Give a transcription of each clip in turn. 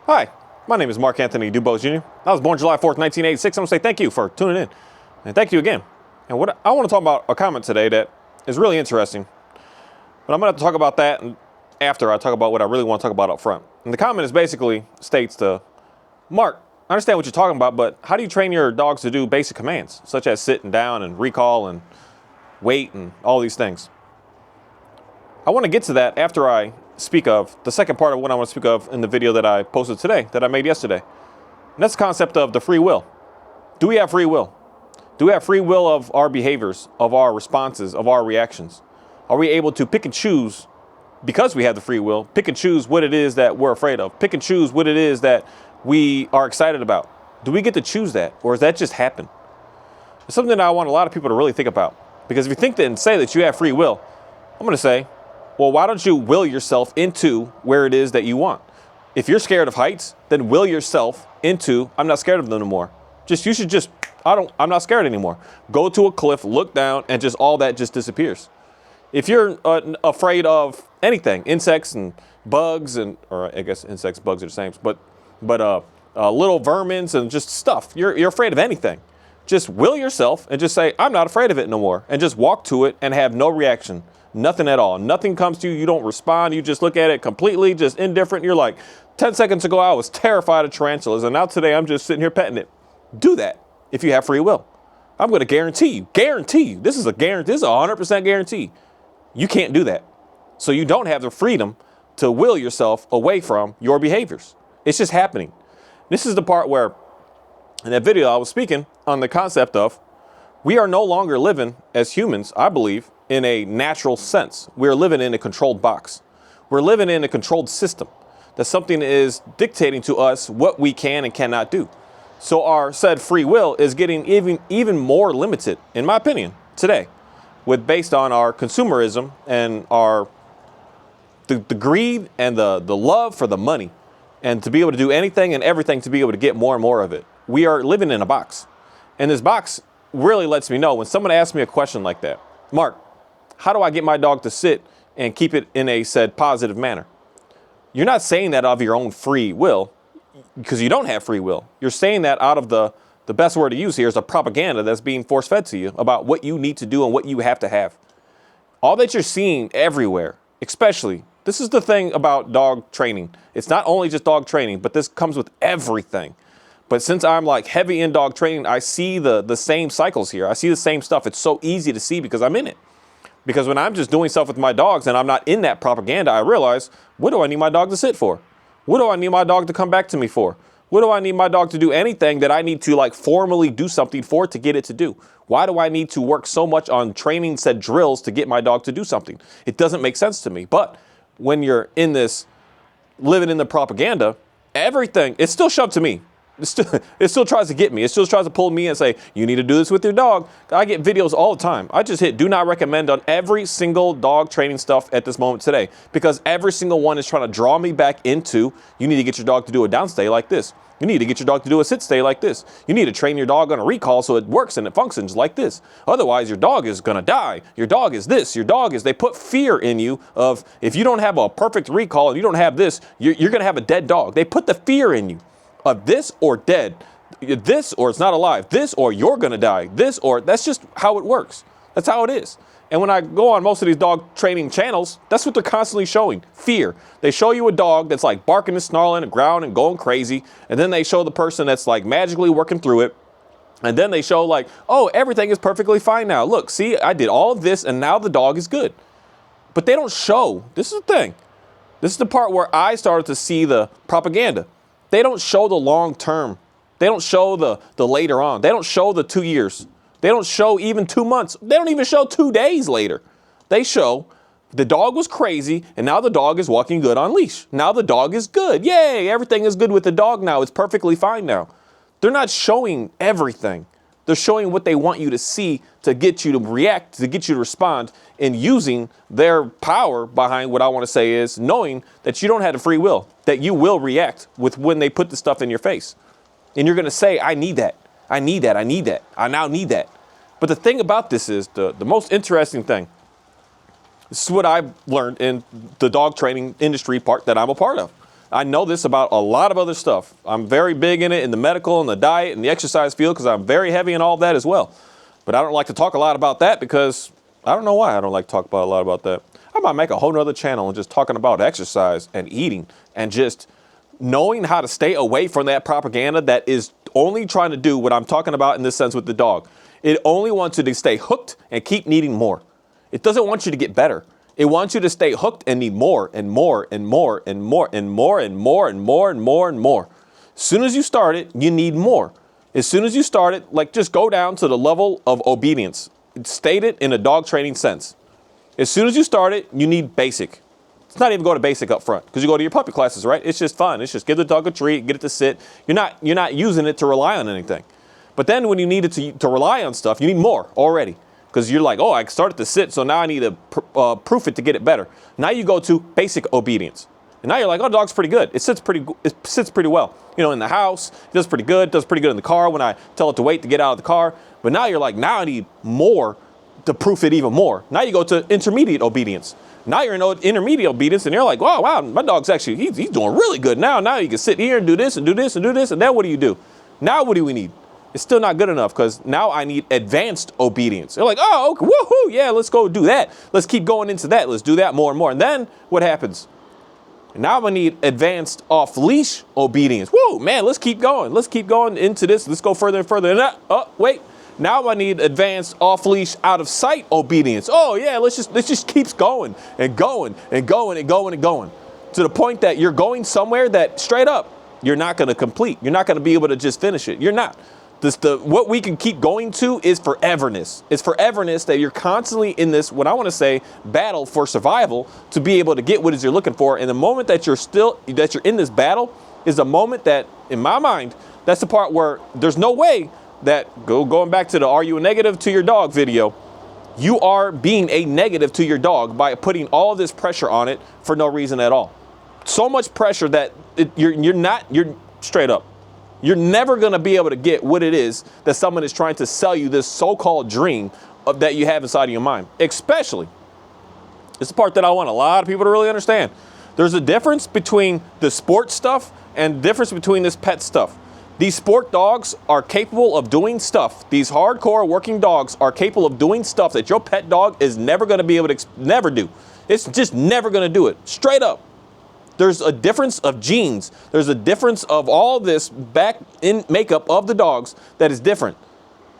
Hi, my name is Mark Anthony Dubose Jr. I was born July 4th, 1986. I want to say thank you for tuning in. And thank you again. And what I want to talk about a comment today that is really interesting. But I'm going to have to talk about that after I talk about what I really want to talk about up front. And the comment is basically states Mark, I understand what you're talking about, but how do you train your dogs to do basic commands, such as sit and down and recall and wait and all these things? I want to get to that after I speak of the second part of what I want to speak of in the video that I posted today, that I made yesterday. And that's the concept of the free will. Do we have free will? Do we have free will of our behaviors, of our responses, of our reactions? Are we able to pick and choose, because we have the free will, pick and choose what it is that we're afraid of, pick and choose what it is that we are excited about? Do we get to choose that, or does that just happen? It's something that I want a lot of people to really think about. Because if you think that and say that you have free will, I'm going to say, well, why don't you will yourself into where it is that you want? If you're scared of heights, then will yourself into, I'm not scared of them anymore. I'm not scared anymore. Go to a cliff, look down, and just all that just disappears. If you're afraid of anything, insects and bugs, or I guess insects, bugs are the same, but little vermins and just stuff, you're afraid of anything. Just will yourself and just say, I'm not afraid of it no more. And just walk to it and have no reaction. Nothing at all. Nothing comes to you. You don't respond. You just look at it completely just indifferent. You're like, 10 seconds ago, I was terrified of tarantulas. And now today, I'm just sitting here petting it. Do that if you have free will. I'm going to guarantee you. This is a guarantee. This is a 100% guarantee. You can't do that. So you don't have the freedom to will yourself away from your behaviors. It's just happening. This is the part where in that video I was speaking on the concept of we are no longer living as humans, I believe, in a natural sense. We're living in a controlled box. We're living in a controlled system that something is dictating to us what we can and cannot do. So our said free will is getting even more limited, in my opinion, today, based on our consumerism and the greed and the love for the money, and to be able to do anything and everything to be able to get more and more of it. We are living in a box. And this box really lets me know when someone asks me a question like that, Mark, how do I get my dog to sit and keep it in a said positive manner? You're not saying that of your own free will, because you don't have free will. You're saying that out of the best word to use here is a propaganda that's being force fed to you about what you need to do and what you have to have. All that you're seeing everywhere, especially, this is the thing about dog training. It's not only just dog training, but this comes with everything. But since I'm like heavy in dog training, I see the same cycles here. I see the same stuff. It's so easy to see because I'm in it. Because when I'm just doing stuff with my dogs and I'm not in that propaganda, I realize, what do I need my dog to sit for? What do I need my dog to come back to me for? What do I need my dog to do anything that I need to like formally do something for to get it to do? Why do I need to work so much on training said drills to get my dog to do something? It doesn't make sense to me. But when you're in this, living in the propaganda, everything, it's still shoved to me. It still tries to get me. It still tries to pull me and say, you need to do this with your dog. I get videos all the time. I just hit do not recommend on every single dog training stuff at this moment today, because every single one is trying to draw me back into, you need to get your dog to do a downstay like this. You need to get your dog to do a sit stay like this. You need to train your dog on a recall so it works and it functions like this. Otherwise, your dog is going to die. Your dog is this. Your dog is, they put fear in you of if you don't have a perfect recall and you don't have this, you're going to have a dead dog. They put the fear in you of this or dead, this or it's not alive, this or you're going to die, this or that's just how it works. That's how it is. And when I go on most of these dog training channels, that's what they're constantly showing, fear. They show you a dog that's like barking and snarling and growling and going crazy. And then they show the person that's like magically working through it. And then they show like, oh, everything is perfectly fine now. Look, see, I did all of this and now the dog is good. But they don't show, this is the thing. This is the part where I started to see the propaganda. They don't show the long term. They don't show the later on. They don't show the 2 years. They don't show even 2 months. They don't even show 2 days later. They show the dog was crazy and now the dog is walking good on leash. Now the dog is good. Yay, everything is good with the dog now. It's perfectly fine now. They're not showing everything. They're showing what they want you to see to get you to react, to get you to respond, and using their power behind what I want to say is knowing that you don't have the free will, that you will react with when they put the stuff in your face. And you're going to say, I need that. I need that. I need that. I now need that. But the thing about this is the most interesting thing. This is what I've learned in the dog training industry part that I'm a part of. I know this about a lot of other stuff. I'm very big in it, in the medical and the diet and the exercise field, because I'm very heavy in all of that as well. But I don't like to talk a lot about that because I don't know why I don't like to talk about a lot about that. I might make a whole nother channel and just talking about exercise and eating and just knowing how to stay away from that propaganda that is only trying to do what I'm talking about in this sense with the dog. It only wants you to stay hooked and keep needing more. It doesn't want you to get better. It wants you to stay hooked and need more and more and more and more and more and more and more and more and more. As soon as you start it, you need more. As soon as you start it, like just go down to the level of obedience. State it in a dog training sense. As soon as you start it, you need basic. It's not even going to basic up front because you go to your puppy classes, right? It's just fun. It's just give the dog a treat, get it to sit. You're not using it to rely on anything. But then when you need it to rely on stuff, you need more already. Because you're like, oh, I started to sit, so now I need to proof it to get it better. Now you go to basic obedience. And now you're like, oh, dog's pretty good. It sits pretty well. You know, in the house, it does pretty good. It does pretty good in the car when I tell it to wait to get out of the car. But now you're like, now I need more to proof it even more. Now you go to intermediate obedience. Now you're in intermediate obedience, and you're like, oh, wow, my dog's actually, he's doing really good now. Now you can sit here and do this and do this and do this. And then what do? Now what do we need? It's still not good enough because now I need advanced obedience. They're like, oh, okay, woohoo, yeah, let's go do that. Let's keep going into that. Let's do that more and more. And then what happens? Now I need advanced off-leash obedience. Whoa, man, let's keep going. Let's keep going into this. Let's go further and further. And oh, wait. Now I need advanced off-leash out-of-sight obedience. Oh, yeah, let's just keep going and going and going and going and going to the point that you're going somewhere that straight up you're not going to complete. You're not going to be able to just finish it. You're not. What we can keep going to is foreverness. It's foreverness that you're constantly in this, what I want to say, battle for survival to be able to get what it is you're looking for. And the moment that you're in this battle is the moment that, in my mind, that's the part where there's no way that, going back to the are you a negative to your dog video, you are being a negative to your dog by putting all this pressure on it for no reason at all. So much pressure that you're straight up. You're never going to be able to get what it is that someone is trying to sell you, this so-called dream that you have inside of your mind. Especially, it's the part that I want a lot of people to really understand. There's a difference between the sport stuff and the difference between this pet stuff. These sport dogs are capable of doing stuff. These hardcore working dogs are capable of doing stuff that your pet dog is never going to be able to never do. It's just never going to do it. Straight up. There's a difference of genes. There's a difference of all this back in makeup of the dogs that is different.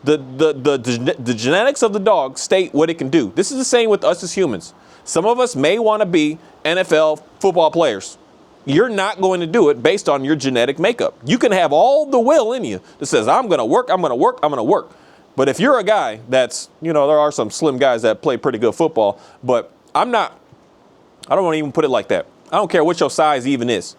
The genetics of the dog state what it can do. This is the same with us as humans. Some of us may want to be NFL football players. You're not going to do it based on your genetic makeup. You can have all the will in you that says, I'm going to work, I'm going to work, I'm going to work. But if you're a guy that's, there are some slim guys that play pretty good football, but I don't want to even put it like that. I don't care what your size even is.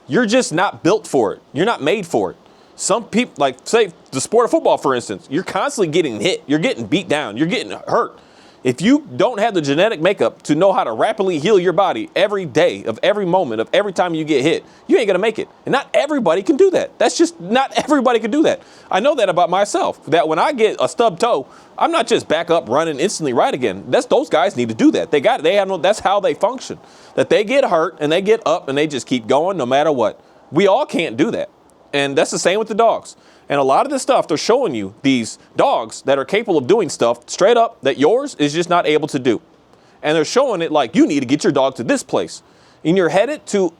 You're just not built for it. You're not made for it. Some people, like say the sport of football, for instance, you're constantly getting hit. You're getting beat down. You're getting hurt. If you don't have the genetic makeup to know how to rapidly heal your body every day of every moment of every time you get hit, you ain't going to make it. And not everybody can do that. That's just not everybody can do that. I know that about myself, that when I get a stub toe, I'm not just back up running instantly right again. Those guys need to do that. They got it. That's how they function. That they get hurt and they get up and they just keep going no matter what. We all can't do that. And that's the same with the dogs. And a lot of this stuff, they're showing you these dogs that are capable of doing stuff straight up that yours is just not able to do. And they're showing it like you need to get your dog to this place. And you're headed to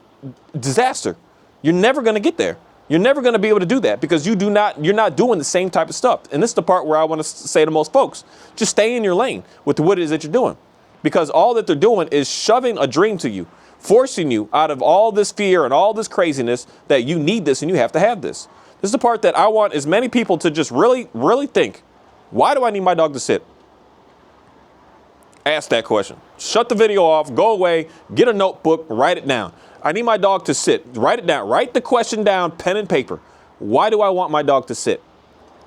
disaster. You're never going to get there. You're never going to be able to do that because you're not doing the same type of stuff. And this is the part where I want to say to most folks, just stay in your lane with what it is that you're doing. Because all that they're doing is shoving a dream to you, forcing you out of all this fear and all this craziness that you need this and you have to have this. This is the part that I want as many people to just really, really think, why do I need my dog to sit? Ask that question. Shut the video off, go away, get a notebook, write it down. I need my dog to sit. Write it down. Write the question down, pen and paper. Why do I want my dog to sit?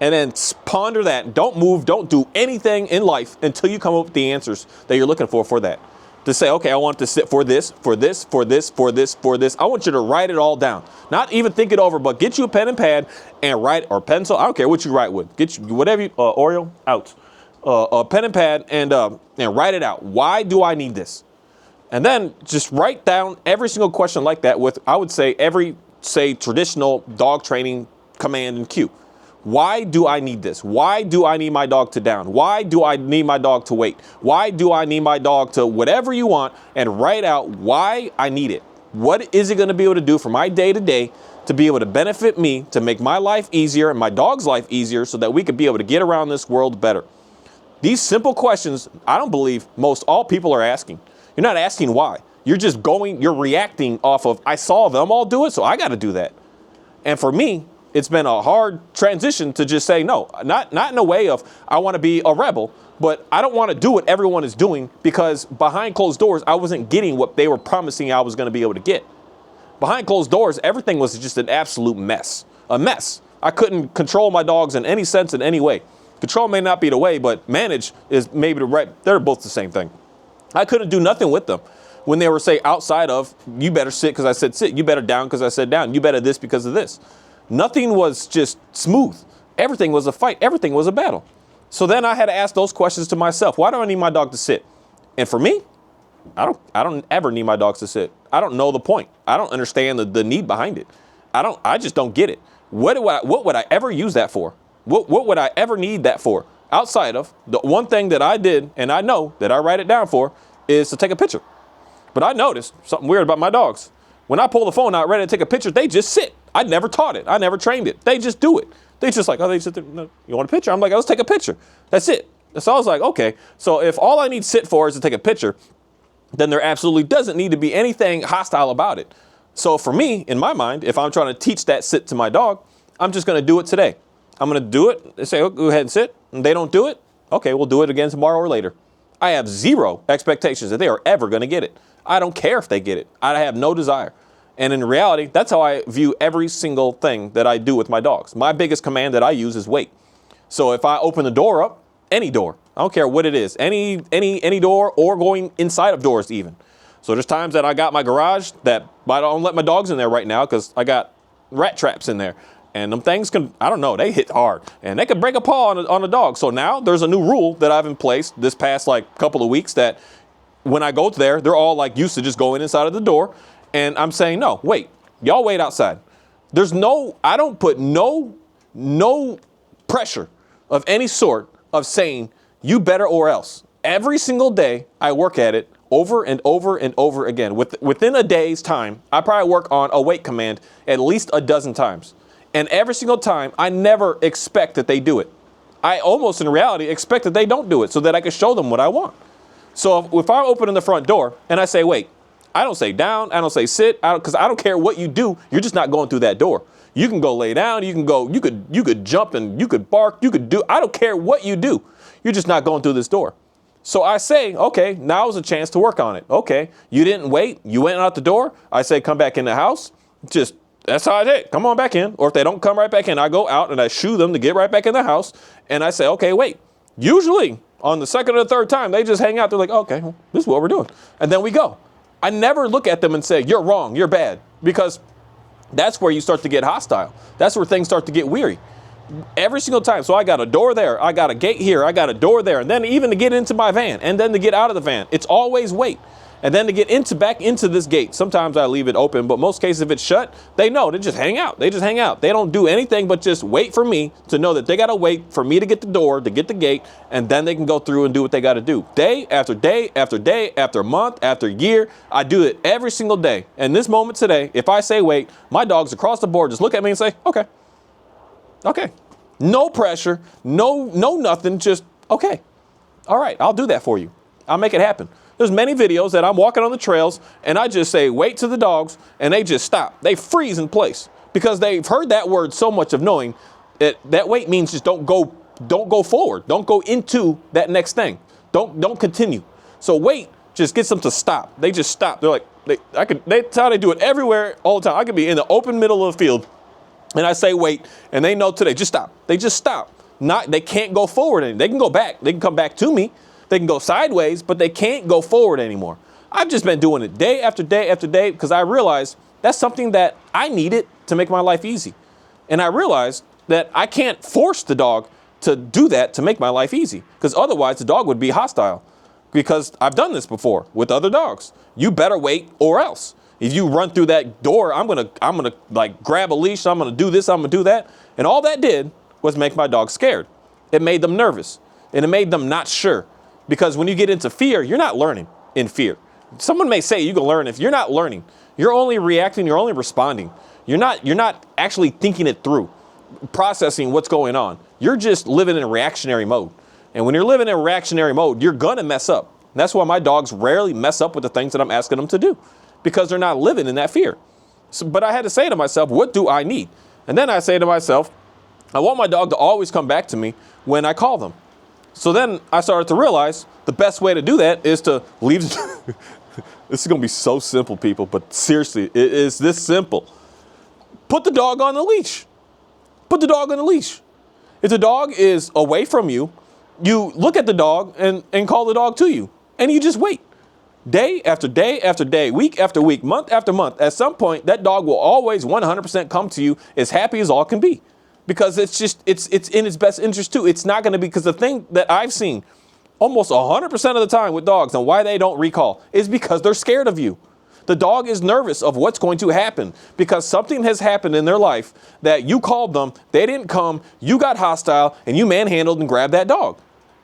And then ponder that. Don't move. Don't do anything in life until you come up with the answers that you're looking for that. To say, okay, I want it to sit for this, for this, for this, for this, for this. I want you to write it all down. Not even think it over, but get you a pen and pad and write, or pencil. I don't care what you write with. Get you whatever you, Oreo, out. A pen and pad and write it out. Why do I need this? And then just write down every single question like that with, I would say, every, say, traditional dog training command and cue. Why do I need this? Why do I need my dog to down? Why do I need my dog to wait? Why do I need my dog to whatever you want, and write out why I need it? What is it going to be able to do for my day to day to be able to benefit me, to make my life easier and my dog's life easier so that we could be able to get around this world better? These simple questions, I don't believe most all people are asking. You're not asking why. You're just you're reacting off of, I saw them all do it, so I got to do that. And for me, it's been a hard transition to just say, no, not in a way of I want to be a rebel, but I don't want to do what everyone is doing, because behind closed doors, I wasn't getting what they were promising I was going to be able to get. Behind closed doors, everything was just an absolute mess, a mess. I couldn't control my dogs in any sense, in any way. Control may not be the way, but manage is maybe the right. They're both the same thing. I couldn't do nothing with them when they were, say, outside of, you better sit because I said sit, you better down because I said down, you better this because of this. Nothing was just smooth. Everything was a fight. Everything was a battle. So then I had to ask those questions to myself. Why do I need my dog to sit? And for me, I don't ever need my dogs to sit. I don't know the point. I don't understand the need behind it. I just don't get it. What would I ever use that for? What would I ever need that for? Outside of the one thing that I did, and I know that I write it down for, is to take a picture. But I noticed something weird about my dogs. When I pull the phone out ready to take a picture, they just sit. I never taught it. I never trained it. They just do it. They just like, oh, they sit there. No, you want a picture? I'm like, let's take a picture. That's it. So I was like, okay. So if all I need sit for is to take a picture, then there absolutely doesn't need to be anything hostile about it. So for me, in my mind, if I'm trying to teach that sit to my dog, I'm just going to do it today. I'm going to do it. They say, oh, go ahead and sit. And they don't do it. Okay, we'll do it again tomorrow or later. I have zero expectations that they are ever going to get it. I don't care if they get it. I have no desire. And in reality, that's how I view every single thing that I do with my dogs. My biggest command that I use is wait. So if I open the door up, any door, I don't care what it is, any door, or going inside of doors even. So there's times that I got my garage that I don't let my dogs in there right now because I got rat traps in there. And them things can, I don't know, they hit hard and they could break a paw on a dog. So now there's a new rule that I've in place this past like couple of weeks that when I go there, they're all like used to just going inside of the door. And I'm saying, no, wait, y'all wait outside. I don't put no pressure of any sort of saying you better or else. Every single day I work at it over and over and over again. Within a day's time, I probably work on a wait command at least a dozen times. And every single time, I never expect that they do it. I almost, in reality, expect that they don't do it so that I can show them what I want. So if I open in the front door and I say, wait, I don't say down, I don't say sit, because I don't care what you do, you're just not going through that door. You can go lay down, you could jump and you could bark, I don't care what you do. You're just not going through this door. So I say, okay, now's a chance to work on it. Okay, you didn't wait, you went out the door. I say, come back in the house. That's how I did. Come on back in. Or if they don't come right back in, I go out and I shoo them to get right back in the house. And I say, okay, wait. Usually on the second or the third time, they just hang out. They're like, okay, well, this is what we're doing. And then we go. I never look at them and say, you're wrong, you're bad. Because that's where you start to get hostile. That's where things start to get weary. Every single time. So I got a door there. I got a gate here. I got a door there. And then even to get into my van and then to get out of the van, it's always wait. And then to get back into this gate, sometimes I leave it open, but most cases if it's shut, they know, they just hang out. They just hang out. They don't do anything but just wait for me to know that they got to wait for me to get the door, to get the gate, and then they can go through and do what they got to do. Day after day after day after month after year, I do it every single day. And this moment today, if I say wait, my dogs across the board just look at me and say, okay. Okay. No pressure, no nothing, just okay. All right, I'll do that for you. I'll make it happen. There's many videos that I'm walking on the trails and I just say, wait to the dogs, and they just stop. They freeze in place because they've heard that word so much of knowing that wait means just don't go forward. Don't go into that next thing. Don't continue. So wait just gets them to stop. They just stop. They're like, that's how they do it everywhere all the time. I could be in the open middle of the field and I say, wait, and they know today, just stop. They just stop. They can't go forward anymore. They can go back. They can come back to me. They can go sideways, but they can't go forward anymore. I've just been doing it day after day after day because I realized that's something that I needed to make my life easy. And I realized that I can't force the dog to do that to make my life easy because otherwise the dog would be hostile. because I've done this before with other dogs. You better wait or else. If you run through that door, I'm gonna like grab a leash. I'm gonna do this. I'm gonna do that. And all that did was make my dog scared. It made them nervous, and it made them not sure. Because when you get into fear, you're not learning in fear. Someone may say you can learn. If you're not learning, you're only reacting. You're only responding. You're not actually thinking it through, processing what's going on. You're just living in reactionary mode. And when you're living in reactionary mode, you're gonna mess up. And that's why my dogs rarely mess up with the things that I'm asking them to do, because they're not living in that fear. So, but I had to say to myself, what do I need? And then I say to myself, I want my dog to always come back to me when I call them. So then I started to realize the best way to do that is to leave. This is going to be so simple, people, but seriously, it is this simple. Put the dog on the leash. Put the dog on the leash. If the dog is away from you, you look at the dog and call the dog to you, and you just wait. Day after day after day, week after week, month after month, at some point, that dog will always 100% come to you as happy as all can be. Because it's in its best interest too. It's not going to be, because the thing that I've seen almost 100% of the time with dogs and why they don't recall is because they're scared of you. The dog is nervous of what's going to happen because something has happened in their life that you called them, they didn't come, you got hostile, and you manhandled and grabbed that dog.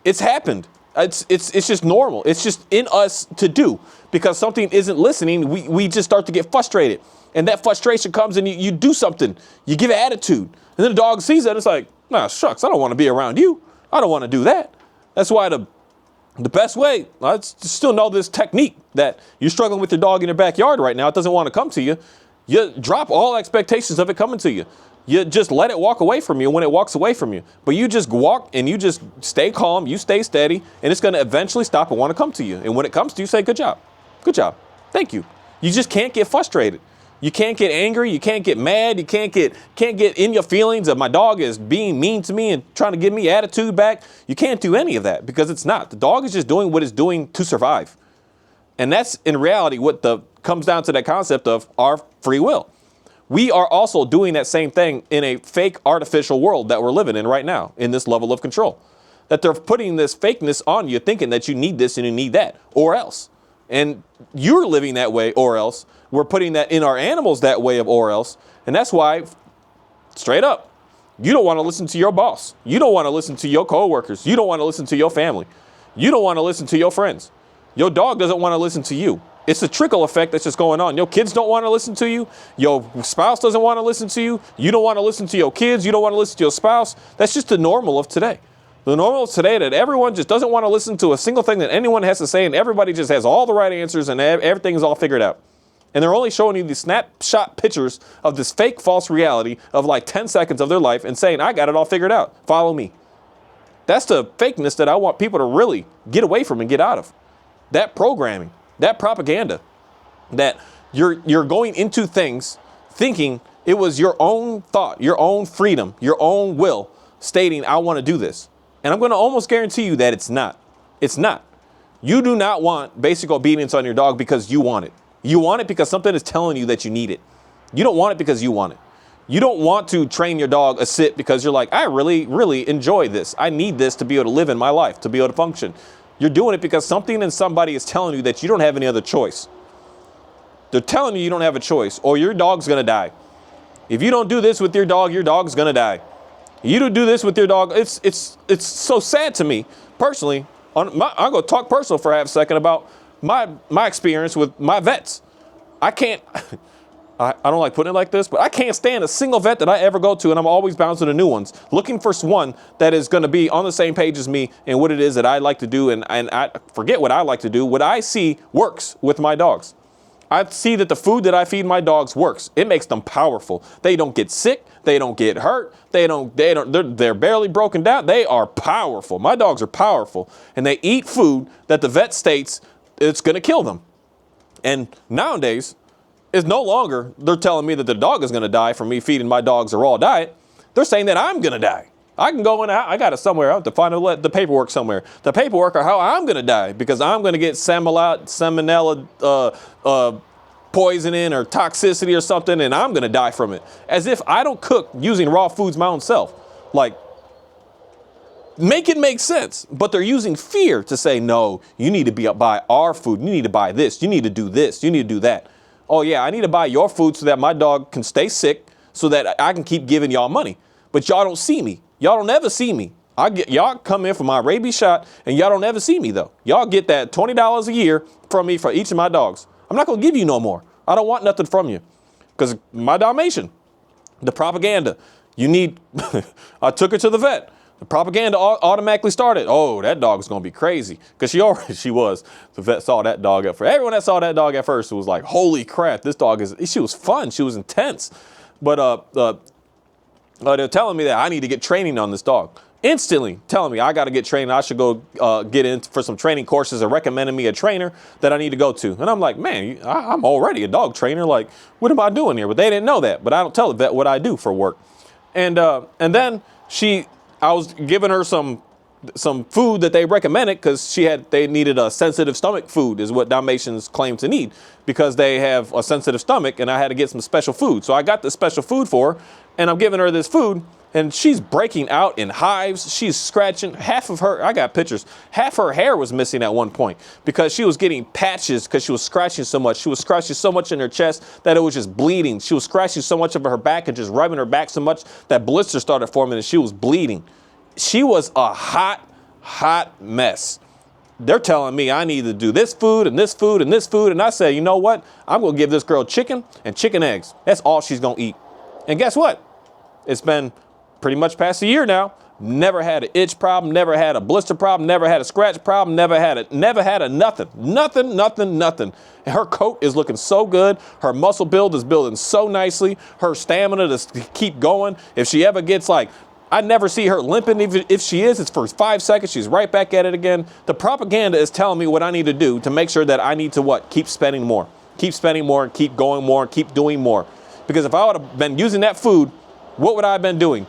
It's happened. It's just normal. It's just in us to do, because something isn't listening. We just start to get frustrated, and that frustration comes and you do something. You give an attitude, and then the dog sees that. It's like, nah, shucks, I don't want to be around you. I don't want to do that. That's why the best way, I still know this technique that you're struggling with your dog in your backyard right now. It doesn't want to come to you. You drop all expectations of it coming to you. You just let it walk away from you when it walks away from you. But you just walk and you just stay calm, you stay steady, and it's going to eventually stop and want to come to you. And when it comes to you, say, good job, thank you. You just can't get frustrated. You can't get angry. You can't get mad. You can't get in your feelings of my dog is being mean to me and trying to give me attitude back. You can't do any of that, because it's not. The dog is just doing what it's doing to survive. And that's in reality what comes down to that concept of our free will. We are also doing that same thing in a fake artificial world that we're living in right now, in this level of control. That they're putting this fakeness on you, thinking that you need this and you need that, or else. And you're living that way, or else. We're putting that in our animals that way of or else. And that's why, straight up, you don't want to listen to your boss. You don't want to listen to your coworkers. You don't want to listen to your family. You don't want to listen to your friends. Your dog doesn't want to listen to you. It's a trickle effect that's just going on. Your kids don't want to listen to you. Your spouse doesn't want to listen to you. You don't want to listen to your kids. You don't want to listen to your spouse. That's just the normal of today. The normal of today, that everyone just doesn't want to listen to a single thing that anyone has to say, and everybody just has all the right answers and everything is all figured out. And they're only showing you these snapshot pictures of this fake false reality of like 10 seconds of their life and saying, I got it all figured out. Follow me. That's the fakeness that I want people to really get away from and get out of. That programming, that propaganda, that you're going into things thinking it was your own thought, your own freedom, your own will stating, I want to do this. And I'm going to almost guarantee you that it's not. It's not. You do not want basic obedience on your dog because you want it. You want it because something is telling you that you need it. You don't want it because you want it. You don't want to train your dog a sit because you're like, I really, really enjoy this. I need this to be able to live in my life, to be able to function. You're doing it because something and somebody is telling you that you don't have any other choice. They're telling you don't have a choice, or your dog's going to die. If you don't do this with your dog's going to die. You don't do this with your dog. It's so sad to me personally. I'm going to talk personal for half a second about my experience with my vets. I can't, I don't like putting it like this, but I can't stand a single vet that I ever go to, and I'm always bouncing to new ones, looking for one that is going to be on the same page as me and what it is that I like to do, and I forget what I like to do. What I see works with my dogs. I see that the food that I feed my dogs works. It makes them powerful. They don't get sick. They don't get hurt. They're barely broken down. They are powerful. My dogs are powerful, and they eat food that the vet states it's going to kill them. And nowadays, it's no longer they're telling me that the dog is going to die from me feeding my dogs a raw diet. They're saying that I'm going to die. I can go in, I got it somewhere. I have to find the paperwork somewhere. The paperwork are how I'm going to die, because I'm going to get salmonella poisoning or toxicity or something, and I'm going to die from it. As if I don't cook using raw foods my own self. Like, Make it make sense. But they're using fear to say, no, you need to buy our food. You need to buy this. You need to do this. You need to do that. Oh, yeah, I need to buy your food so that my dog can stay sick so that I can keep giving y'all money. But y'all don't see me. Y'all don't ever see me. Y'all come in for my rabies shot and y'all don't ever see me, though. Y'all get that $20 a year from me for each of my dogs. I'm not going to give you no more. I don't want nothing from you because my Dalmatian, the propaganda, you need, I took her to the vet. The propaganda automatically started. Oh, that dog's going to be crazy. Because she was. The vet saw that dog at first. Everyone that saw that dog at first was like, holy crap, this dog she was fun. She was intense. But they're telling me that I need to get training on this dog. Instantly telling me I got to get training. I should go get in for some training courses and recommending me a trainer that I need to go to. And I'm like, man, I'm already a dog trainer. Like, what am I doing here? But they didn't know that. But I don't tell the vet what I do for work. And then I was giving her some food that they recommended because they needed a sensitive stomach food is what Dalmatians claim to need because they have a sensitive stomach, and I had to get some special food. So I got the special food for her, and I'm giving her this food, and she's breaking out in hives. She's scratching I got pictures. Half her hair was missing at one point because she was getting patches because she was scratching so much. She was scratching so much in her chest that it was just bleeding. She was scratching so much of her back and just rubbing her back so much that blisters started forming and she was bleeding. She was a hot mess. They're telling me I need to do this food and this food and this food. And I say, you know what? I'm going to give this girl chicken and chicken eggs. That's all she's going to eat. And guess what? It's been pretty much past a year now. Never had an itch problem, never had a blister problem, never had a scratch problem, never had a nothing. And her coat is looking so good. Her muscle build is building so nicely. Her stamina to keep going. If she ever gets I never see her limping. Even if she is, it's for 5 seconds. She's right back at it again. The propaganda is telling me what I need to do to make sure that I need to keep spending more, keep going more, keep doing more. Because if I would have been using that food, what would I have been doing?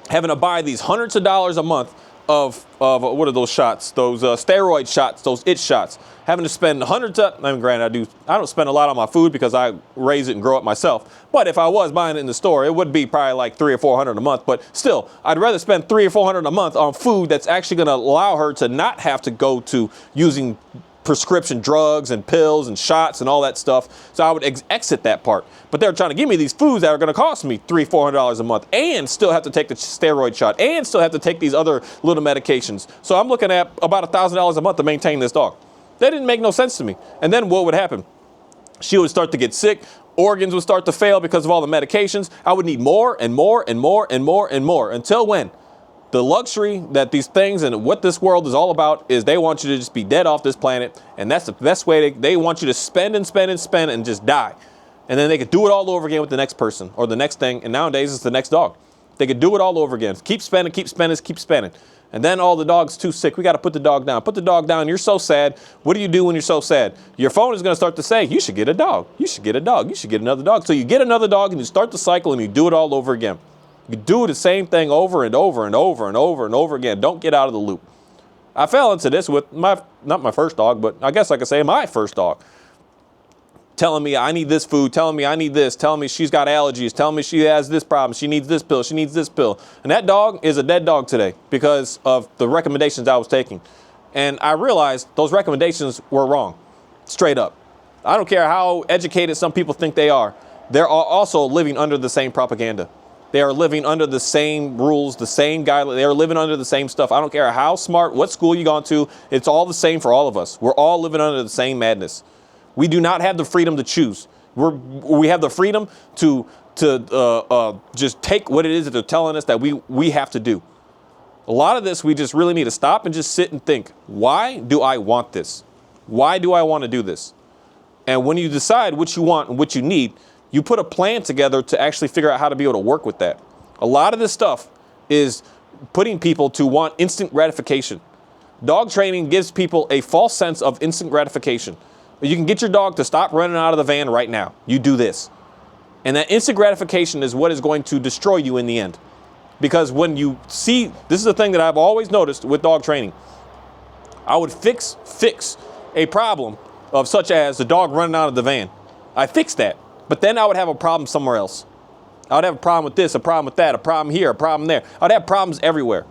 Having to buy these hundreds of dollars a month of what are those shots? Those steroid shots, those itch shots. Having to spend granted, I don't spend a lot on my food because I raise it and grow it myself. But if I was buying it in the store, it would be probably like $300 or $400 a month. But still, I'd rather spend $300 or $400 a month on food that's actually going to allow her to not have to go to using prescription drugs and pills and shots and all that stuff. So I would exit that part. But they're trying to give me these foods that are going to cost me $300, $400 a month and still have to take the steroid shot and still have to take these other little medications. So I'm looking at about $1,000 a month to maintain this dog. That didn't make no sense to me. And then what would happen? She would start to get sick. Organs would start to fail because of all the medications. I would need more and more and more and more and more. Until when? The luxury that these things and what this world is all about is they want you to just be dead off this planet. And that's the best way they want you to spend and spend and spend and just die. And then they could do it all over again with the next person or the next thing. And nowadays it's the next dog. They could do it all over again. Keep spending, keep spending, keep spending. And then the dog's too sick. We got to put the dog down. Put the dog down. You're so sad. What do you do when you're so sad? Your phone is going to start to say, you should get a dog. You should get a dog. You should get another dog. So you get another dog and you start the cycle and you do it all over again. You do the same thing over and over and over and over and over again. Don't get out of the loop. I fell into this with not my first dog, but I guess I could say my first dog. Telling me I need this food, telling me I need this, telling me she's got allergies, telling me she has this problem, she needs this pill, she needs this pill. And that dog is a dead dog today because of the recommendations I was taking. And I realized those recommendations were wrong, straight up. I don't care how educated some people think they are. They're also living under the same propaganda. They are living under the same rules, the same guidelines. They are living under the same stuff. I don't care how smart, what school you've gone to. It's all the same for all of us. We're all living under the same madness. We do not have the freedom to choose. We have the freedom to just take what it is that they're telling us that we have to do. A lot of this, we just really need to stop and just sit and think, why do I want this? Why do I want to do this? And when you decide what you want and what you need, you put a plan together to actually figure out how to be able to work with that. A lot of this stuff is putting people to want instant gratification. Dog training gives people a false sense of instant gratification. You can get your dog to stop running out of the van right now. You do this. And that instant gratification is what is going to destroy you in the end. Because when you see, this is the thing that I've always noticed with dog training. I would fix a problem of such as the dog running out of the van. I fixed that. But then I would have a problem somewhere else. I would have a problem with this, a problem with that, a problem here, a problem there. I would have problems everywhere.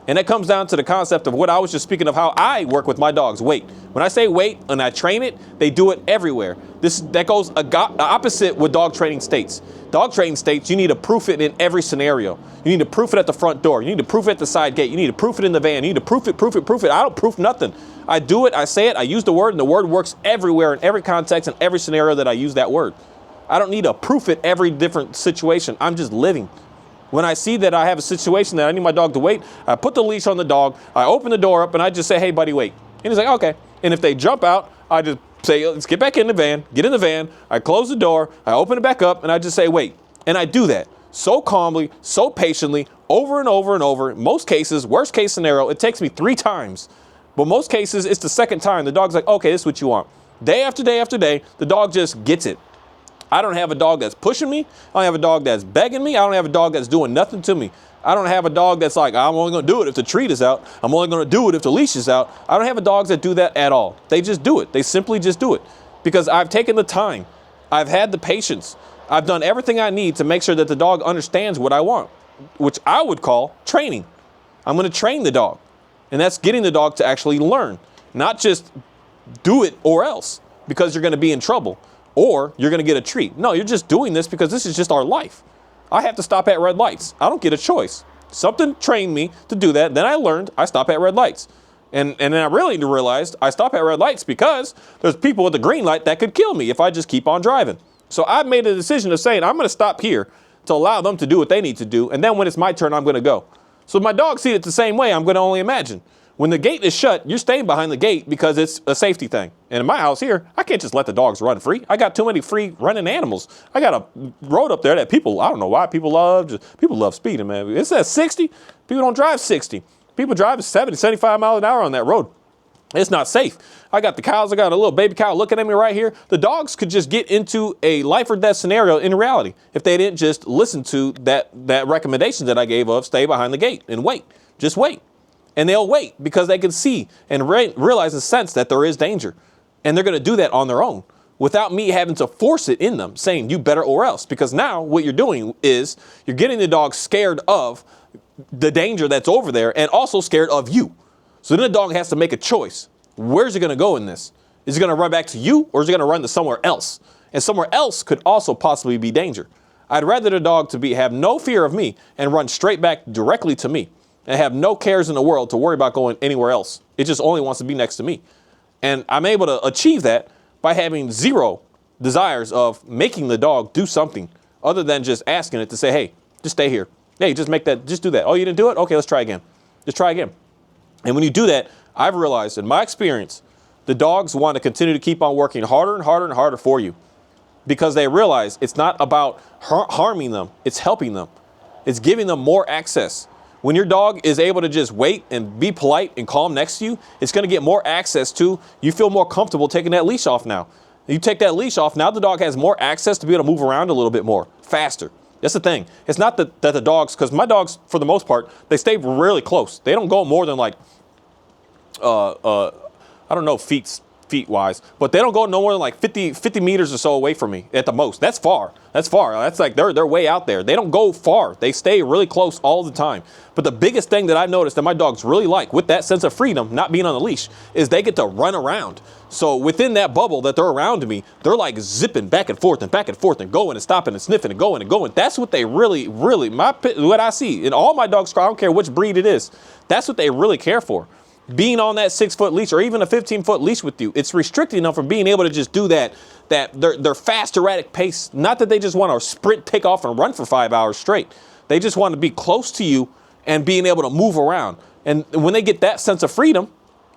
And that comes down to the concept of what I was just speaking of, how I work with my dogs. Wait. When I say wait and I train it, they do it everywhere. That goes opposite what dog training states. Dog training states you need to proof it in every scenario. You need to proof it at the front door. You need to proof it at the side gate. You need to proof it in the van. You need to proof it. I don't proof nothing. I do it, I say it, I use the word, and the word works everywhere in every context and every scenario that I use that word. I don't need to proof it every different situation. I'm just living. When I see that I have a situation that I need my dog to wait, I put the leash on the dog, I open the door up, and I just say, hey, buddy, wait. And he's like, okay. And if they jump out, I just say, let's get back in the van, get in the van. I close the door, I open it back up, and I just say, wait. And I do that so calmly, so patiently, over and over and over. In most cases, worst case scenario, it takes me 3 times. But most cases, it's the second time. The dog's like, okay, this is what you want. Day after day after day, the dog just gets it. I don't have a dog that's pushing me. I don't have a dog that's begging me. I don't have a dog that's doing nothing to me. I don't have a dog that's like, I'm only going to do it if the treat is out. I'm only going to do it if the leash is out. I don't have a dogs that do that at all. They just do it. They simply just do it because I've taken the time. I've had the patience. I've done everything I need to make sure that the dog understands what I want, which I would call training. I'm going to train the dog. And that's getting the dog to actually learn, not just do it or else because you're going to be in trouble. Or you're going to get a treat. No, you're just doing this because this is just our life. I have to stop at red lights. I don't get a choice. Something trained me to do that. Then I learned I stop at red lights. And then I really realized I stop at red lights because there's people with the green light that could kill me if I just keep on driving. So I made a decision of saying I'm going to stop here to allow them to do what they need to do. And then when it's my turn, I'm going to go. So my dogs see it the same way. I'm going to only imagine. When the gate is shut, you're staying behind the gate because it's a safety thing. And in my house here, I can't just let the dogs run free. I got too many free running animals. I got a road up there that people, I don't know why people love speeding, man. It says 60. People don't drive 60. People drive 70, 75 miles an hour on that road. It's not safe. I got the cows. I got a little baby cow looking at me right here. The dogs could just get into a life or death scenario in reality if they didn't just listen to that recommendation that I gave of stay behind the gate and wait. Just wait. And they'll wait because they can see and realize and sense that there is danger. And they're going to do that on their own without me having to force it in them, saying you better or else. Because now what you're doing is you're getting the dog scared of the danger that's over there and also scared of you. So then the dog has to make a choice. Where's it going to go in this? Is it going to run back to you or is it going to run to somewhere else? And somewhere else could also possibly be danger. I'd rather the dog to have no fear of me and run straight back directly to me. And have no cares in the world to worry about going anywhere else. It just only wants to be next to me. And I'm able to achieve that by having zero desires of making the dog do something other than just asking it to say, hey, just stay here. Hey, just do that. Oh, you didn't do it? Okay, let's try again. Just try again. And when you do that, I've realized in my experience, the dogs want to continue to keep on working harder and harder and harder for you because they realize it's not about harming them. It's helping them. It's giving them more access. When your dog is able to just wait and be polite and calm next to you, it's going to get more access to, you feel more comfortable taking that leash off now. You take that leash off, now the dog has more access to be able to move around a little bit more, faster. That's the thing. It's not that the dogs, because my dogs, for the most part, they stay really close. They don't go more than like, I don't know, feet-wise, but they don't go no more than like 50 meters or so away from me at the most. That's far. That's like they're way out there. They don't go far. They stay really close all the time. But the biggest thing that I noticed that my dogs really like with that sense of freedom, not being on the leash, is they get to run around. So within that bubble that they're around me, they're like zipping back and forth and going and stopping and sniffing and going and going. That's what they really, what I see in all my dogs, I don't care which breed it is. That's what they really care for. Being on that 6-foot leash or even a 15-foot leash with you, it's restricting them from being able to just do that their fast, erratic pace. Not that they just want to sprint, take off, and run for 5 hours straight. They just want to be close to you and being able to move around. And when they get that sense of freedom,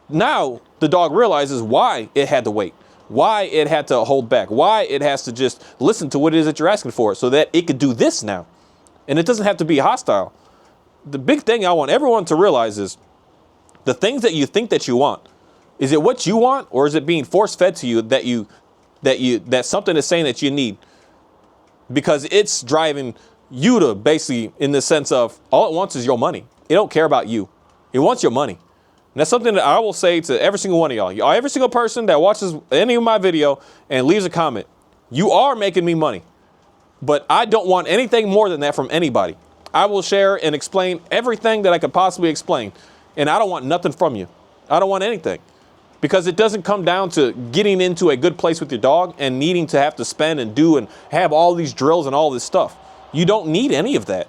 now the dog realizes why it had to wait, why it had to hold back, why it has to just listen to what it is that you're asking for so that it could do this now. And it doesn't have to be hostile. The big thing I want everyone to realize is the things that you think that you want, is it what you want or is it being force-fed to you that something is saying that you need? Because it's driving you to basically, in the sense of, all it wants is your money. It don't care about you. It wants your money. And that's something that I will say to every single one of y'all. Every single person that watches any of my video and leaves a comment, you are making me money. But I don't want anything more than that from anybody. I will share and explain everything that I could possibly explain. And I don't want nothing from you. I don't want anything. Because it doesn't come down to getting into a good place with your dog and needing to have to spend and do and have all these drills and all this stuff. You don't need any of that.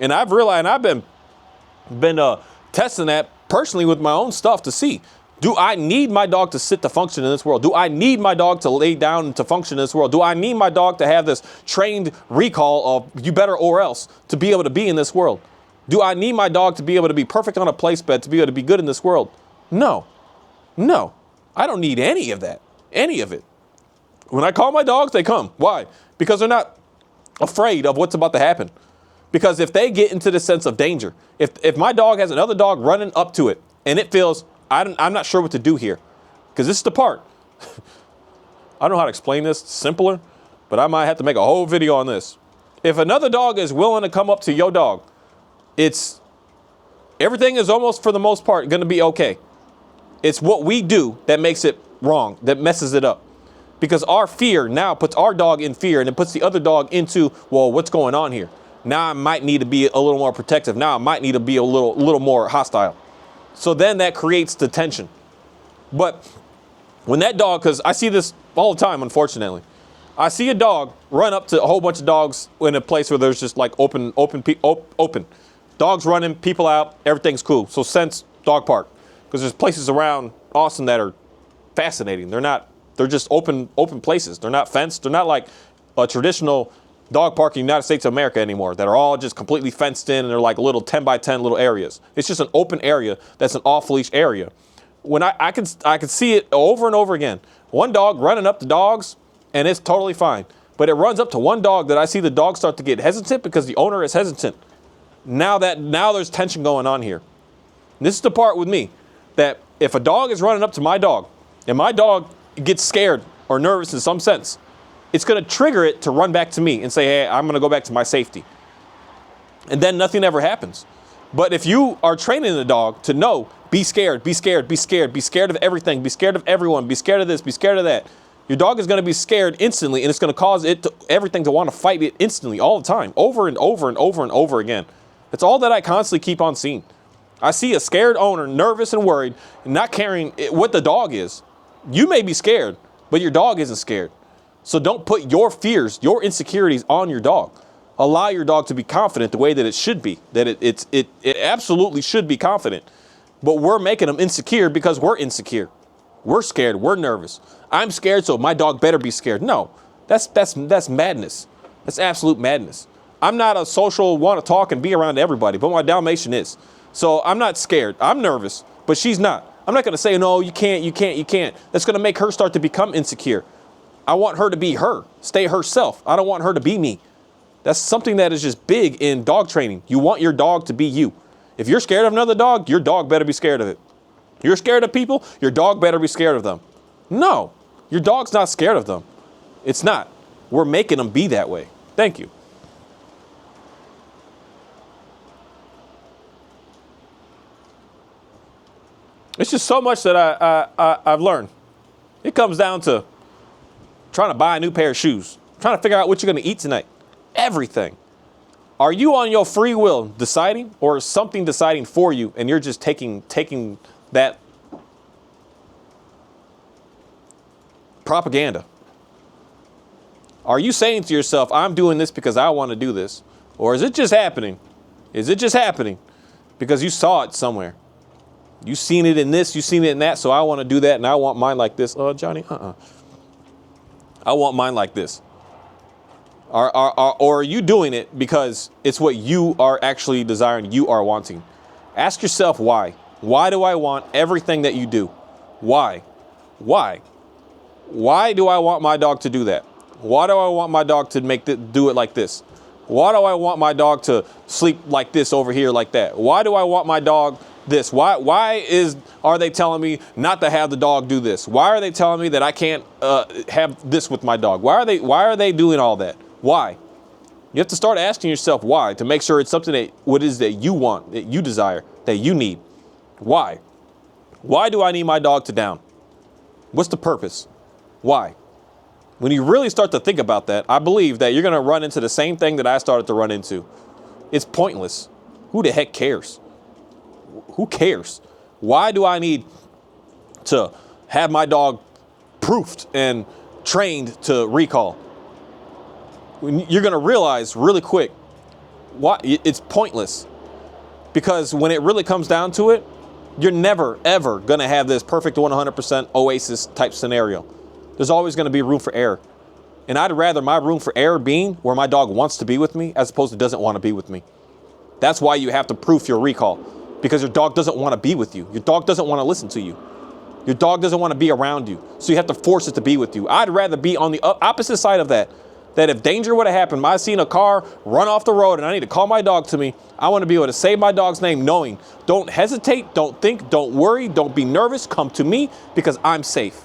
And I've realized, and I've been testing that personally with my own stuff to see, do I need my dog to sit to function in this world? Do I need my dog to lay down to function in this world? Do I need my dog to have this trained recall of you better or else to be able to be in this world? Do I need my dog to be able to be perfect on a place bed to be able to be good in this world? No. No, I don't need any of that, any of it. When I call my dogs, they come. Why? Because they're not afraid of what's about to happen. Because if they get into the sense of danger, if my dog has another dog running up to it and it feels, I'm not sure what to do here, because this is the part. I don't know how to explain this simpler, but I might have to make a whole video on this. If another dog is willing to come up to your dog, everything is almost for the most part going to be okay. It's what we do that makes it wrong, that messes it up. Because our fear now puts our dog in fear and it puts the other dog into, well, what's going on here? Now I might need to be a little more protective. Now I might need to be a little more hostile. So then that creates the tension. But when that dog, because I see this all the time, unfortunately. I see a dog run up to a whole bunch of dogs in a place where there's just like open. Dogs running, people out, everything's cool. So since dog park. Because there's places around Austin that are fascinating. They're just open places. They're not fenced. They're not like a traditional dog park in the United States of America anymore that are all just completely fenced in and they're like little 10 by 10 little areas. It's just an open area that's an off-leash area. When I can see it over and over again. One dog running up to dogs and it's totally fine. But it runs up to one dog that I see the dog start to get hesitant because the owner is hesitant. Now there's tension going on here. And this is the part with me. That if a dog is running up to my dog and my dog gets scared or nervous in some sense, it's going to trigger it to run back to me and say, hey, I'm going to go back to my safety. And then nothing ever happens. But if you are training the dog to know, be scared, be scared, be scared, be scared of everything, be scared of everyone, be scared of this, be scared of that. Your dog is going to be scared instantly and it's going to cause everything to want to fight it instantly all the time, over and over and over and over again. It's all that I constantly keep on seeing. I see a scared owner, nervous and worried, and not caring what the dog is. You may be scared, but your dog isn't scared. So don't put your fears, your insecurities on your dog. Allow your dog to be confident the way that it should be, that it absolutely should be confident. But we're making them insecure because we're insecure. We're scared, we're nervous. I'm scared, so my dog better be scared. No, that's madness. That's absolute madness. I'm not a social, want to talk and be around everybody, but my Dalmatian is. So I'm not scared. I'm nervous, but she's not. I'm not going to say, no, you can't. That's going to make her start to become insecure. I want her to be her, stay herself. I don't want her to be me. That's something that is just big in dog training. You want your dog to be you. If you're scared of another dog, your dog better be scared of it. You're scared of people, your dog better be scared of them. No, your dog's not scared of them. It's not. We're making them be that way. Thank you. It's just so much that I've learned. It comes down to trying to buy a new pair of shoes, trying to figure out what you're going to eat tonight. Everything. Are you on your free will deciding, or is something deciding for you and you're just taking that propaganda? Are you saying to yourself, I'm doing this because I want to do this? Or is it just happening? Is it just happening because you saw it somewhere? You seen it in this, you seen it in that, so I want to do that, and I want mine like this. Oh, Johnny, I want mine like this. Or are you doing it because it's what you are actually desiring, you are wanting? Ask yourself why. Why do I want everything that you do? Why? Why? Why do I want my dog to do that? Why do I want my dog to do it like this? Why do I want my dog to sleep like this over here like that? Why do I want my dog this? Why are they telling me not to have the dog do this? Why are they telling me that I can't have this with my dog? Why are they doing all that? Why? You have to start asking yourself why, to make sure it's something what is that you want, that you desire, that you need. Why? Why do I need my dog to down? What's the purpose? Why? When you really start to think about that, I believe that you're going to run into the same thing that I started to run into. It's pointless. Who the heck cares? Who cares? Why do I need to have my dog proofed and trained to recall? You're going to realize really quick why it's pointless. Because when it really comes down to it, you're never, ever going to have this perfect 100% oasis type scenario. There's always going to be room for error. And I'd rather my room for error being where my dog wants to be with me as opposed to doesn't want to be with me. That's why you have to proof your recall, because your dog doesn't want to be with you. Your dog doesn't want to listen to you. Your dog doesn't want to be around you. So you have to force it to be with you. I'd rather be on the opposite side of that. That if danger would have happened, I seen a car run off the road and I need to call my dog to me, I want to be able to say my dog's name knowing, don't hesitate, don't think, don't worry, don't be nervous, come to me because I'm safe.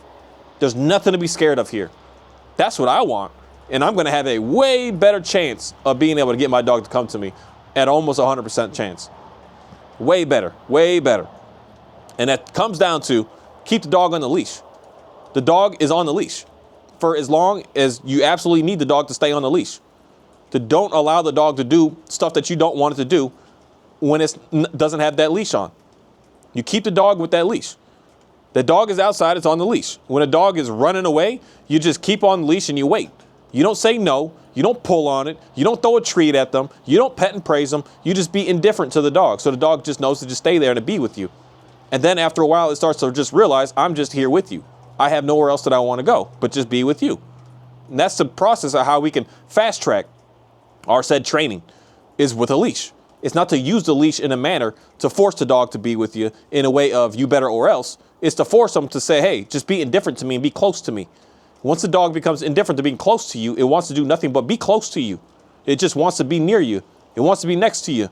There's nothing to be scared of here. That's what I want. And I'm going to have a way better chance of being able to get my dog to come to me at almost 100% chance. Way better, way better. And that comes down to keep the dog on the leash. The dog is on the leash for as long as you absolutely need the dog to stay on the leash. To don't allow the dog to do stuff that you don't want it to do when it doesn't have that leash on. You keep the dog with that leash. The dog is outside, it's on the leash. When a dog is running away, you just keep on the leash and you wait. You don't say no, you don't pull on it, you don't throw a treat at them, you don't pet and praise them, you just be indifferent to the dog. So the dog just knows to just stay there and to be with you. And then after a while, it starts to just realize, I'm just here with you. I have nowhere else that I want to go, but just be with you. And that's the process of how we can fast track our said training, is with a leash. It's not to use the leash in a manner to force the dog to be with you in a way of you better or else. It's to force them to say, hey, just be indifferent to me and be close to me. Once the dog becomes indifferent to being close to you, it wants to do nothing but be close to you. It just wants to be near you. It wants to be next to you.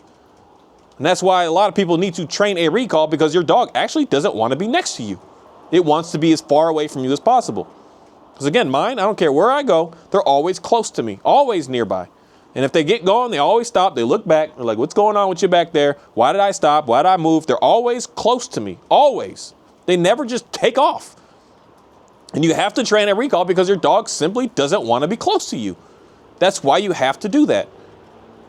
And that's why a lot of people need to train a recall, because your dog actually doesn't want to be next to you. It wants to be as far away from you as possible. Because again, mine, I don't care where I go, they're always close to me, always nearby. And if they get going, they always stop. They look back. They're like, what's going on with you back there? Why did I stop? Why did I move? They're always close to me, always. They never just take off. And you have to train a recall because your dog simply doesn't want to be close to you. That's why you have to do that.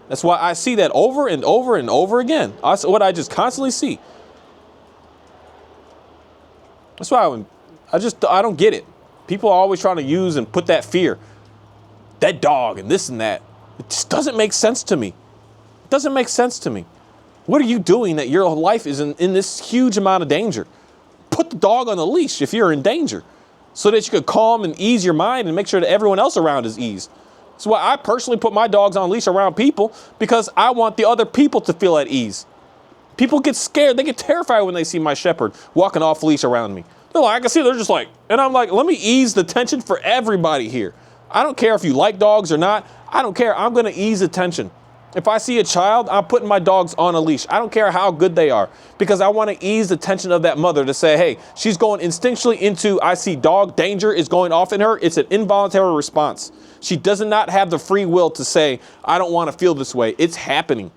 That's why I see that over and over and over again. That's what I just constantly see. That's why I don't get it. People are always trying to use and put that fear, that dog and this and that. It just doesn't make sense to me. It doesn't make sense to me. What are you doing that your life is in this huge amount of danger? Put the dog on the leash if you're in danger, so that you could calm and ease your mind and make sure that everyone else around is eased. That's why I personally put my dogs on leash around people, because I want the other people to feel at ease. People get scared. They get terrified when they see my shepherd walking off leash around me. They're like, I can see, they're just like, and I'm like, let me ease the tension for everybody here. I don't care if you like dogs or not. I don't care. I'm going to ease the tension. If I see a child, I'm putting my dogs on a leash. I don't care how good they are, because I want to ease the tension of that mother to say, hey, she's going instinctually into, I see dog danger is going off in her. It's an involuntary response. She does not have the free will to say, I don't want to feel this way. It's happening.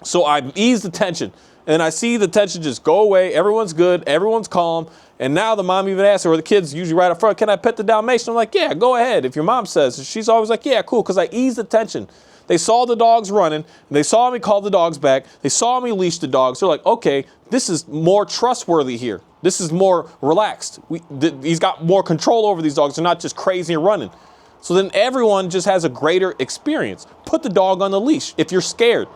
So I ease the tension, and I see the tension just go away. Everyone's good. Everyone's calm. And now the mom even asks her, or the kid's usually right up front, can I pet the Dalmatian? I'm like, yeah, go ahead. If your mom says, she's always like, yeah, cool, because I ease the tension. They saw the dogs running, and they saw me call the dogs back. They saw me leash the dogs. They're like, okay, this is more trustworthy here. This is more relaxed. He's got more control over these dogs. They're not just crazy and running. So then everyone just has a greater experience. Put the dog on the leash if you're scared.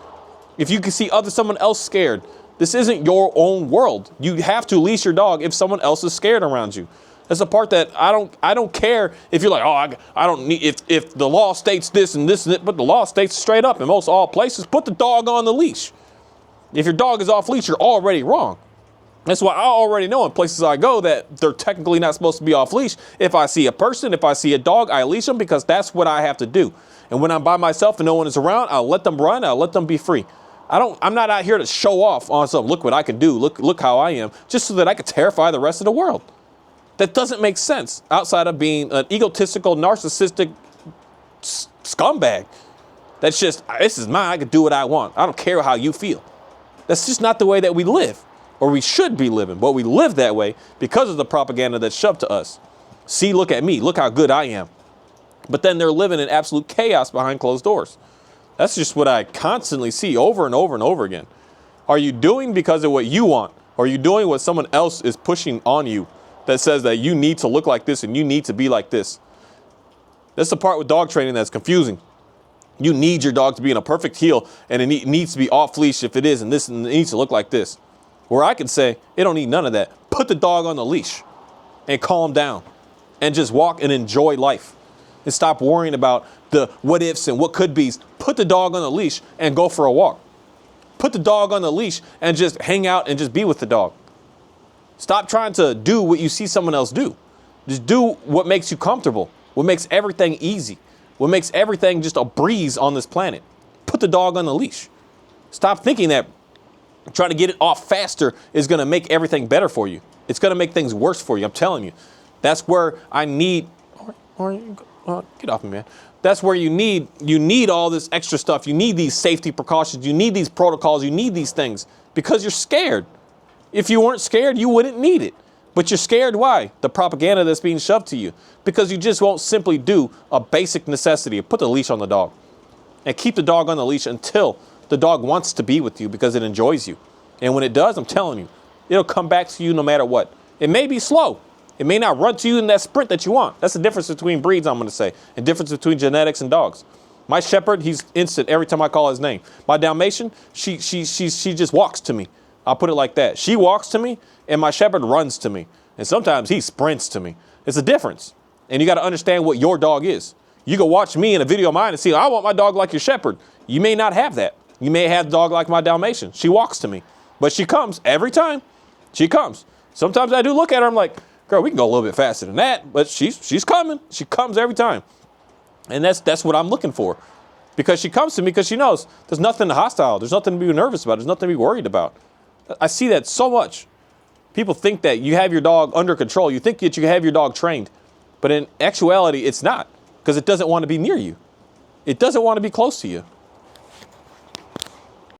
If you can see someone else scared. This isn't your own world. You have to leash your dog if someone else is scared around you. That's the part that I don't care if you're like, oh, I don't need, if the law states this and this and that, but the law states straight up in most all places, put the dog on the leash. If your dog is off leash, you're already wrong. That's why I already know in places I go that they're technically not supposed to be off leash. If I see a person, if I see a dog, I leash them, because that's what I have to do. And when I'm by myself and no one is around, I'll let them run. I'll let them be free. I'm not out here to show off on some, look what I can do. Look how I am, just so that I could terrify the rest of the world. That doesn't make sense outside of being an egotistical, narcissistic scumbag. That's just, this is mine. I can do what I want. I don't care how you feel. That's just not the way that we live, or we should be living. But we live that way because of the propaganda that's shoved to us. See, look at me. Look how good I am. But then they're living in absolute chaos behind closed doors. That's just what I constantly see over and over and over again. Are you doing because of what you want? Or are you doing what someone else is pushing on you that says that you need to look like this and you need to be like this? That's the part with dog training that's confusing. You need your dog to be in a perfect heel, and it needs to be off leash if it is, and this and it needs to look like this. Where I can say, it don't need none of that. Put the dog on the leash and calm down and just walk and enjoy life and stop worrying about the what ifs and what could be's. Put the dog on the leash and go for a walk. Put the dog on the leash and just hang out and just be with the dog. Stop trying to do what you see someone else do. Just do what makes you comfortable, what makes everything easy, what makes everything just a breeze on this planet. Put the dog on the leash. Stop thinking that trying to get it off faster is going to make everything better for you. It's going to make things worse for you. I'm telling you. That's where I need, get off me, man. That's where you need all this extra stuff. You need these safety precautions. You need these protocols. You need these things because you're scared. If you weren't scared, you wouldn't need it. But you're scared. Why? The propaganda that's being shoved to you. Because you just won't simply do a basic necessity of put the leash on the dog and keep the dog on the leash until the dog wants to be with you because it enjoys you. And when it does, I'm telling you, it'll come back to you no matter what. It may be slow. It may not run to you in that sprint that you want. That's the difference between breeds, I'm going to say, and difference between genetics and dogs. My Shepherd, he's instant every time I call his name. My Dalmatian, she just walks to me. I'll put it like that. She walks to me, and my Shepherd runs to me. And sometimes he sprints to me. It's a difference. And you got to understand what your dog is. You can watch me in a video of mine and see, I want my dog like your Shepherd. You may not have that. You may have a dog like my Dalmatian. She walks to me, but she comes every time. She comes. Sometimes I do look at her, I'm like, girl, we can go a little bit faster than that, but she's coming. She comes every time. And that's what I'm looking for. Because she comes to me because she knows there's nothing hostile. There's nothing to be nervous about. There's nothing to be worried about. I see that so much. People think that you have your dog under control. You think that you have your dog trained. But in actuality, it's not. Because it doesn't want to be near you. It doesn't want to be close to you.